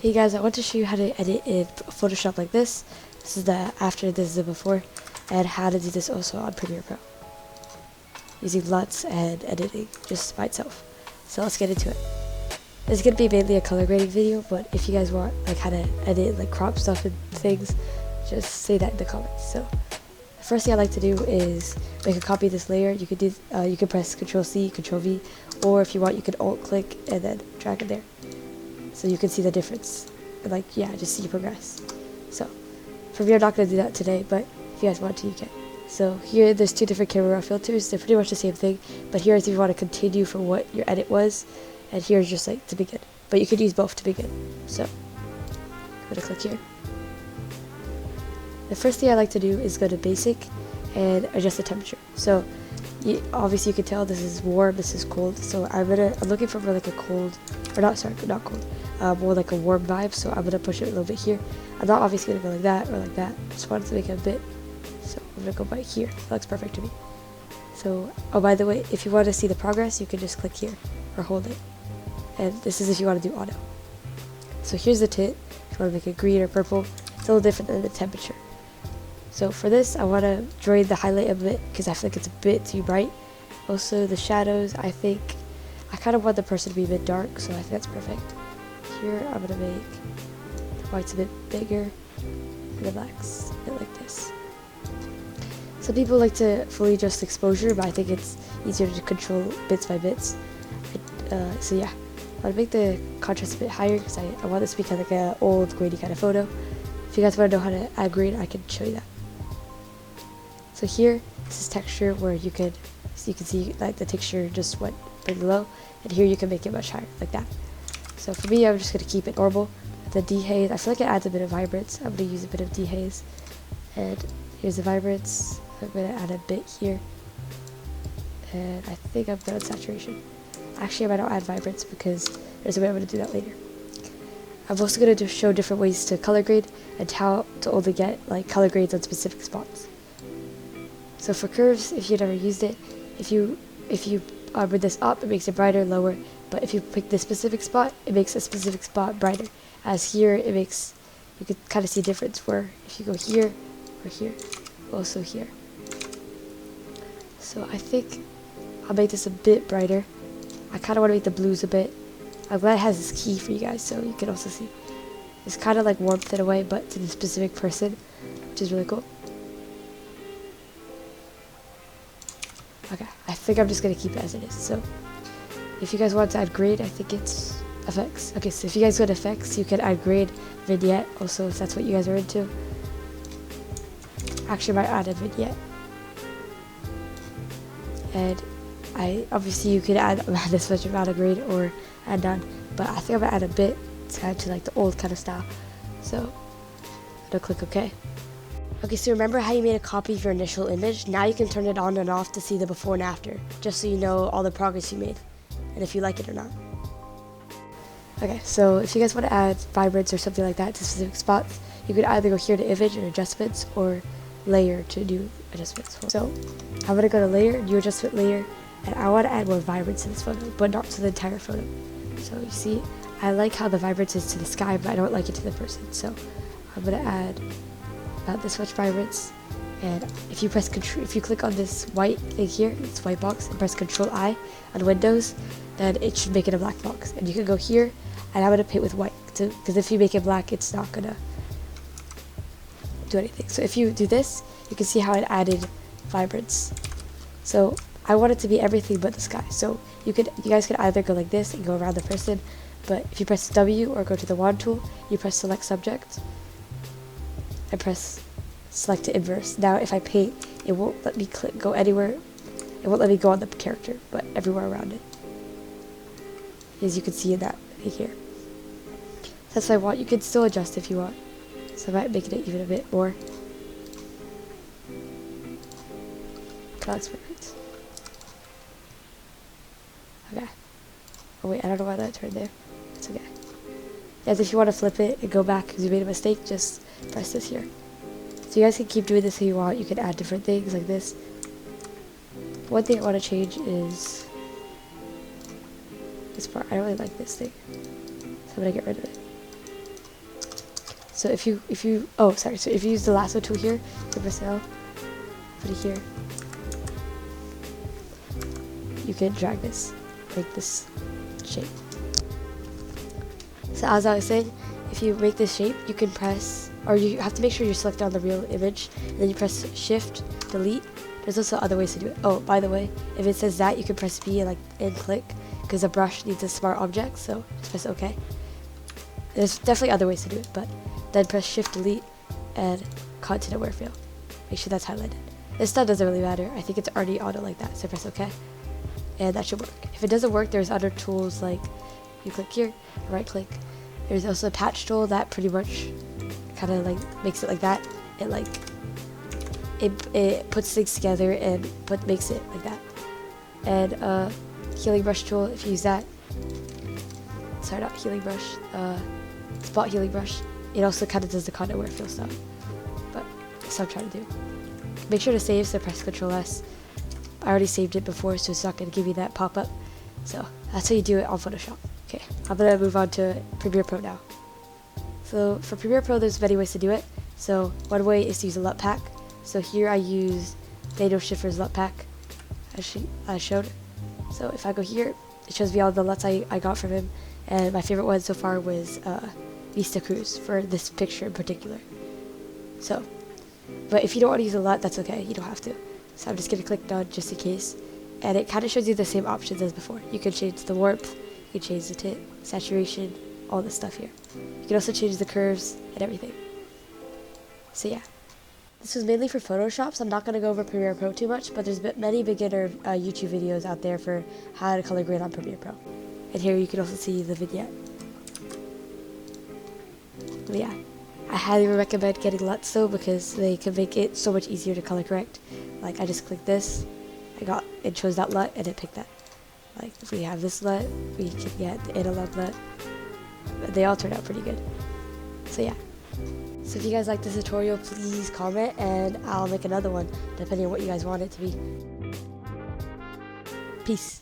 Hey guys, I want to show you how to edit in Photoshop like this. This is the after, this is the before, and how to do this also on Premiere Pro using LUTs and editing just by itself. So let's get into it. This is going to be mainly a color grading video, but if you guys want like how to edit, like crop stuff and things, just say that in the comments. So the first thing I like to do is make a copy of this layer. You could do you can press Control C, Control V, or if you want you could Alt click and then drag it there. So you can see the difference, like yeah, just see you progress. So for me, I'm not going to do that today, but if you guys want to, you can. So here there's two different camera filters. They're pretty much the same thing, but here is if you want to continue from what your edit was, and here's just like to begin. But you could use both to begin. So I'm going to click here. The first thing I like to do is go to basic and adjust the temperature. So obviously you can tell this is warm, this is cold. So I'm looking for like a cold, or not cold, more like a warm vibe. So I'm gonna push it a little bit here. I'm not obviously gonna go like that or like that. Just wanted to make it a bit. So I'm gonna go by here. That looks perfect to me. So oh, by the way, if you want to see the progress, you can just click here or hold it. And this is if you want to do auto. So here's the tint. If you want to make it green or purple, it's a little different than the temperature. So for this, I want to drain the highlight a bit because I feel like it's a bit too bright. Also, the shadows, I think, I kind of want the person to be a bit dark, so I think that's perfect. Here, I'm going to make the whites a bit bigger and the blacks a bit like this. Some people like to fully adjust exposure, but I think it's easier to control bits by bits. So yeah, I want to make the contrast a bit higher because I want this to be kind of like an old, grainy kind of photo. If you guys want to know how to add grade, I can show you that. So here, this is texture where you can see like the texture just went pretty low, and here you can make it much higher, like that. So for me, I'm just going to keep it normal. The dehaze, I feel like it adds a bit of vibrance. I'm going to use a bit of dehaze. And here's the vibrance. I'm going to add a bit here. And I think I'm good on saturation. Actually, I might not add vibrance because there's a way I'm going to do that later. I'm also going to show different ways to color grade and how to only get like color grades on specific spots. So for curves, if you've never used it, if you bring this up, it makes it brighter, lower. But if you pick this specific spot, it makes a specific spot brighter. As here, it makes, you can kind of see a difference where if you go here or here, also here. So I think I'll make this a bit brighter. I kind of want to make the blues a bit. I'm glad it has this key for you guys, so you can also see. It's kind of like warmth in a way, but to the specific person, which is really cool. Okay, I think I'm just going to keep it as it is. So if you guys want to add grade, I think it's effects. Okay, so if you guys go to effects, you can add grade, vignette, also if that's what you guys are into. Actually, I might add a vignette. And obviously you could add this much amount of grade or add none, but I think I'm going to add a bit to add to like the old kind of style. So I'm going to click OK. Okay, so remember how you made a copy of your initial image? Now you can turn it on and off to see the before and after, just so you know all the progress you made, and if you like it or not. Okay, so if you guys want to add vibrance or something like that to specific spots, you could either go here to image and adjustments, or layer to do adjustments. So I'm going to go to layer, new adjustment layer, and I want to add more vibrance to this photo, but not to the entire photo. So you see, I like how the vibrance is to the sky, but I don't like it to the person. So I'm going to add about this much vibrance, and if you click on this white thing here, this white box, and press Control I on Windows, then it should make it a black box. And you can go here, and I'm gonna paint with white, because if you make it black, it's not gonna do anything. So if you do this, you can see how it added vibrance. So I want it to be everything but the sky. So you guys could either go like this and go around the person, but if you press W or go to the wand tool, you press Select Subject. I press select to inverse. Now if I paint, it won't let me go anywhere. It won't let me go on the character, but everywhere around it. As you can see in that here. That's what I want. You can still adjust if you want. So I might make it even a bit more. That's perfect. Okay. Oh wait, I don't know why that turned there. It's okay. Guys, if you want to flip it and go back because you made a mistake, just press this here. So you guys can keep doing this if you want. You can add different things like this. One thing I want to change is this part. I don't really like this thing, so I'm going to get rid of it. So if you oh sorry, so if you use the lasso tool here, to press L, put it here, you can drag this, make this shape. So as I was saying, if you make this shape, you can press, or you have to make sure you're selected on the real image, and then you press Shift, Delete. There's also other ways to do it. Oh, by the way, if it says that, you can press V and click, because a brush needs a smart object, so just press OK. There's definitely other ways to do it, but then press Shift, Delete, and Content Aware Fill. Make sure that's highlighted. This stuff doesn't really matter. I think it's already auto like that, so press OK. And that should work. If it doesn't work, there's other tools like you click here, right click. There's also a patch tool that pretty much kind of like makes it like that. It puts things together and makes it like that. And healing brush tool, if you use that, sorry, not healing brush, spot healing brush. It also kind of does the content aware fill stuff. But that's what I'm trying to do. Make sure to save, so press Ctrl S. I already saved it before, so it's not going to give you that pop-up. So that's how you do it on Photoshop. Okay, I'm going to move on to Premiere Pro now. So for Premiere Pro, there's many ways to do it. So one way is to use a LUT pack. So here I use Daniel Schiffer's LUT pack, as I showed. So if I go here, it shows me all the LUTs I got from him. And my favorite one so far was Vista Cruz for this picture in particular. So, but if you don't want to use a LUT, that's okay. You don't have to. So I'm just going to click done just in case. And it kind of shows you the same options as before. You can change the warmth, you can change the tint, saturation, all this stuff here. You can also change the curves and everything. So yeah. This was mainly for Photoshop, so I'm not going to go over Premiere Pro too much, but there's many beginner YouTube videos out there for how to color grade on Premiere Pro. And here you can also see the vignette. But yeah, I highly recommend getting LUTs though, because they can make it so much easier to color correct. Like I just clicked this, it chose that LUT and it picked that. Like if we have this LUT, we can get the analog LUT. But they all turned out pretty good. So yeah. So if you guys like this tutorial, please comment and I'll make another one depending on what you guys want it to be. Peace.